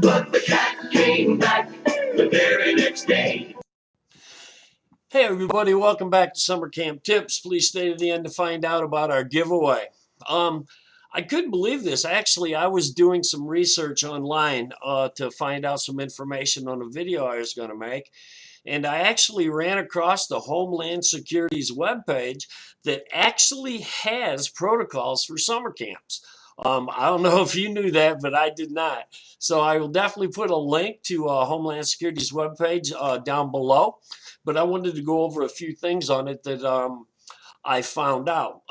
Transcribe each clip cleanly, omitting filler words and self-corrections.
But the cat came back the very next day. Hey everybody, welcome back to Summer Camp Tips. Please stay to the end to find out about our giveaway. I couldn't believe this. Actually, I was doing some research online to find out some information on a video I was going to make. And I actually ran across the Homeland Security's webpage that actually has protocols for summer camps. I don't know if you knew that, but I did not. So I will definitely put a link to Homeland Security's webpage down below. But I wanted to go over a few things on it that I found out.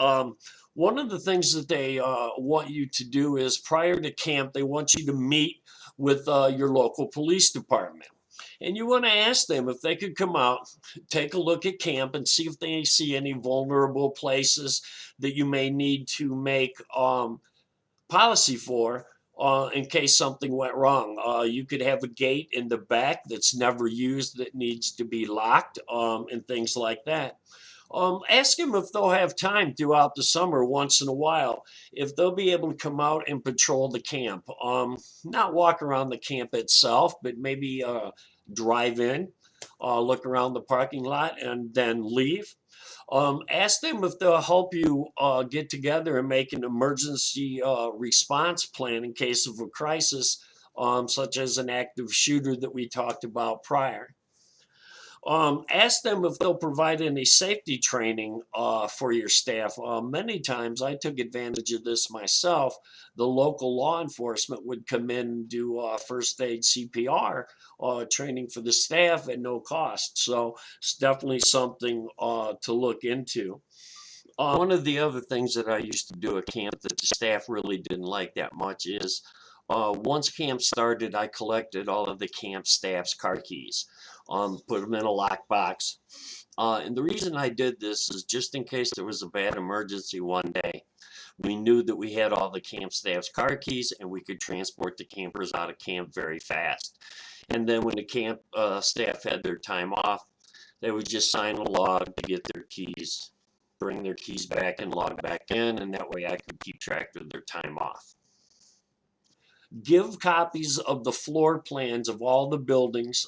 One of the things that they want you to do is prior to camp, they want you to meet with your local police department. And you want to ask them if they could come out, take a look at camp and see if they see any vulnerable places that you may need to make policy for in case something went wrong. You could have a gate in the back that's never used that needs to be locked and things like that. Ask them if they'll have time throughout the summer once in a while, if they'll be able to come out and patrol the camp. Not walk around the camp itself, but maybe drive in, look around the parking lot, and then leave. Ask them if they'll help you get together and make an emergency response plan in case of a crisis, such as an active shooter that we talked about prior. Ask them if they'll provide any safety training for your staff. Many times I took advantage of this myself. The local law enforcement would come in and do first aid CPR training for the staff at no cost. So it's definitely something to look into. One of the other things that I used to do at camp that the staff really didn't like that much is once camp started, I collected all of the camp staff's car keys, put them in a lockbox. And the reason I did this is just in case there was a bad emergency one day. We knew that we had all the camp staff's car keys and we could transport the campers out of camp very fast. And then when the camp staff had their time off, they would just sign a log to get their keys, bring their keys back and log back in, and that way I could keep track of their time off. Give copies of the floor plans of all the buildings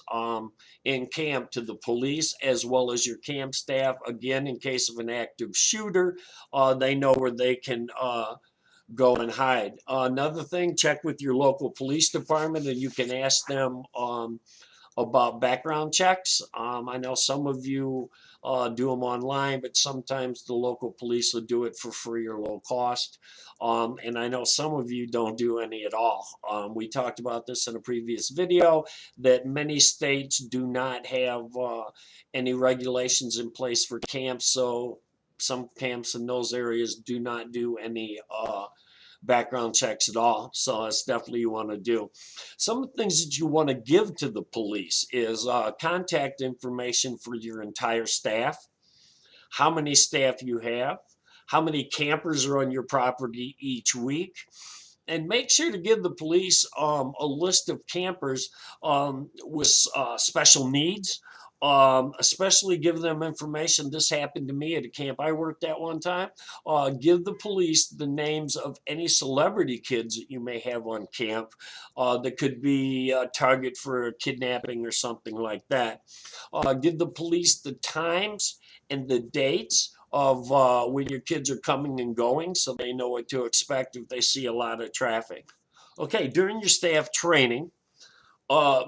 in camp to the police as well as your camp staff. Again, in case of an active shooter, they know where they can go and hide. Another thing, check with your local police department and you can ask them about background checks. I know some of you do them online, but sometimes the local police will do it for free or low cost. And I know some of you don't do any at all. We talked about this in a previous video that many states do not have any regulations in place for camps. So some camps in those areas do not do any background checks at all. So that's definitely you want to do. Some of the things that you want to give to the police is contact information for your entire staff, how many staff you have, how many campers are on your property each week, and make sure to give the police a list of campers with special needs. Especially give them information. This happened to me at a camp I worked at one time. Give the police the names of any celebrity kids that you may have on camp that could be a target for kidnapping or something like that. Give the police the times and the dates of when your kids are coming and going so they know what to expect if they see a lot of traffic. Okay, during your staff training,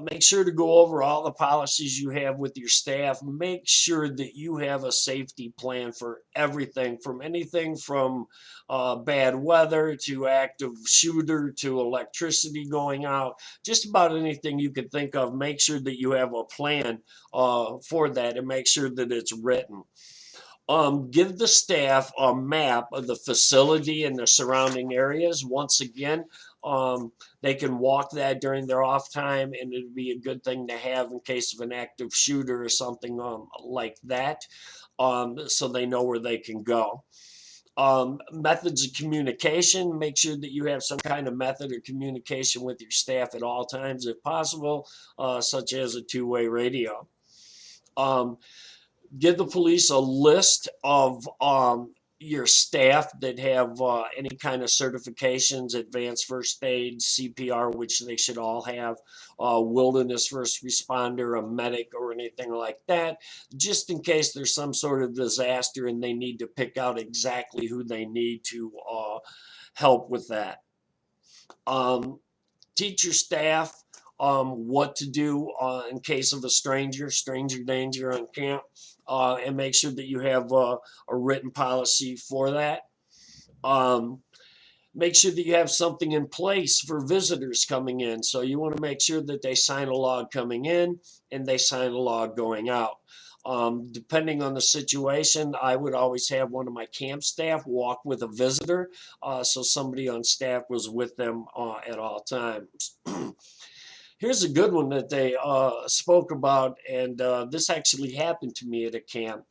make sure to go over all the policies you have with your staff. Make sure that you have a safety plan for everything, from anything from bad weather to active shooter to electricity going out. Just about anything you can think of, make sure that you have a plan for that and make sure that it's written. Give the staff a map of the facility and the surrounding areas. Once again, they can walk that during their off time, and it'd be a good thing to have in case of an active shooter or something like that, so they know where they can go. Methods of communication, make sure that you have some kind of method of communication with your staff at all times if possible, such as a two-way radio. Give the police a list of your staff that have any kind of certifications, advanced first aid, CPR, which they should all have, wilderness first responder, a medic, or anything like that, just in case there's some sort of disaster and they need to pick out exactly who they need to help with that. Teach your staff what to do in case of a stranger danger on camp, and make sure that you have a written policy for that. Make sure that you have something in place for visitors coming in. So you want to make sure that they sign a log coming in and they sign a log going out. Depending on the situation, I would always have one of my camp staff walk with a visitor, so somebody on staff was with them at all times. Here's a good one that they spoke about, and this actually happened to me at a camp.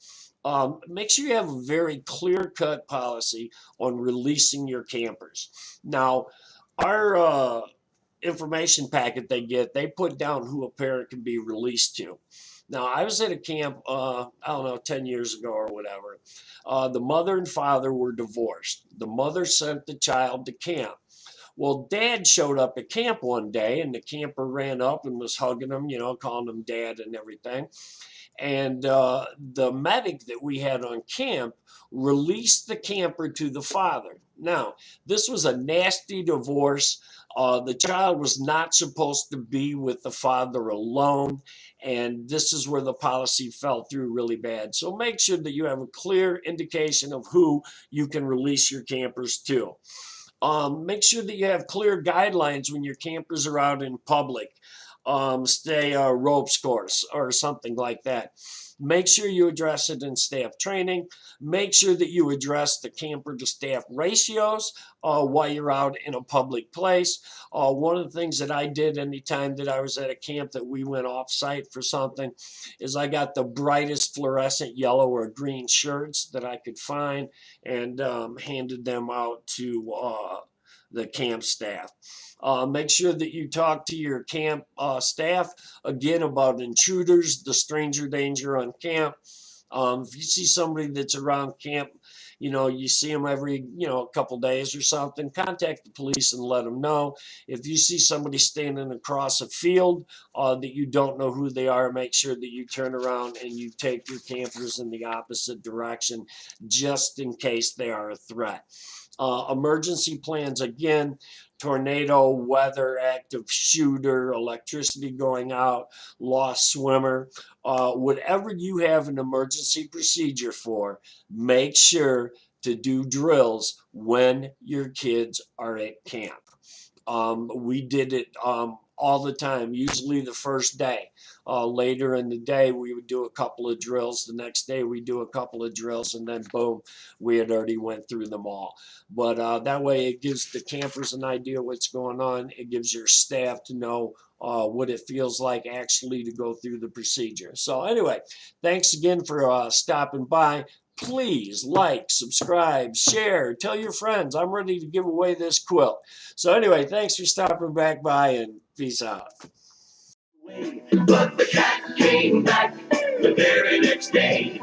Make sure you have a very clear-cut policy on releasing your campers. Now, our information packet they put down who a parent can be released to. Now, I was at a camp, I don't know, 10 years ago or whatever. The mother and father were divorced. The mother sent the child to camp. Well, dad showed up at camp one day, and the camper ran up and was hugging him, calling him dad and everything. And the medic that we had on camp released the camper to the father. Now, this was a nasty divorce. The child was not supposed to be with the father alone, and this is where the policy fell through really bad. So make sure that you have a clear indication of who you can release your campers to. Make sure that you have clear guidelines when your campers are out in public. Stay ropes course or something like that. Make sure you address it in staff training. Make sure that you address the camper to staff ratios while you're out in a public place. One of the things that I did anytime that I was at a camp that we went off site for something is I got the brightest fluorescent yellow or green shirts that I could find and handed them out to the camp staff. Make sure that you talk to your camp staff again about intruders, the stranger danger on camp. If you see somebody that's around camp, you see them every, a couple days or something, contact the police and let them know. If you see somebody standing across a field that you don't know who they are, make sure that you turn around and you take your campers in the opposite direction just in case they are a threat. Emergency plans, again, tornado, weather, active shooter, electricity going out, lost swimmer, whatever you have an emergency procedure for, make sure to do drills when your kids are at camp. We did it all the time, usually the first day. Later in the day, we would do a couple of drills. The next day, we do a couple of drills, and then boom, we had already went through them all. But that way, it gives the campers an idea what's going on. It gives your staff to know what it feels like actually to go through the procedure. So anyway, thanks again for stopping by. Please like, subscribe, share, tell your friends. I'm ready to give away this quilt. So anyway, thanks for stopping back by, and peace out. But the cat came back the very next day.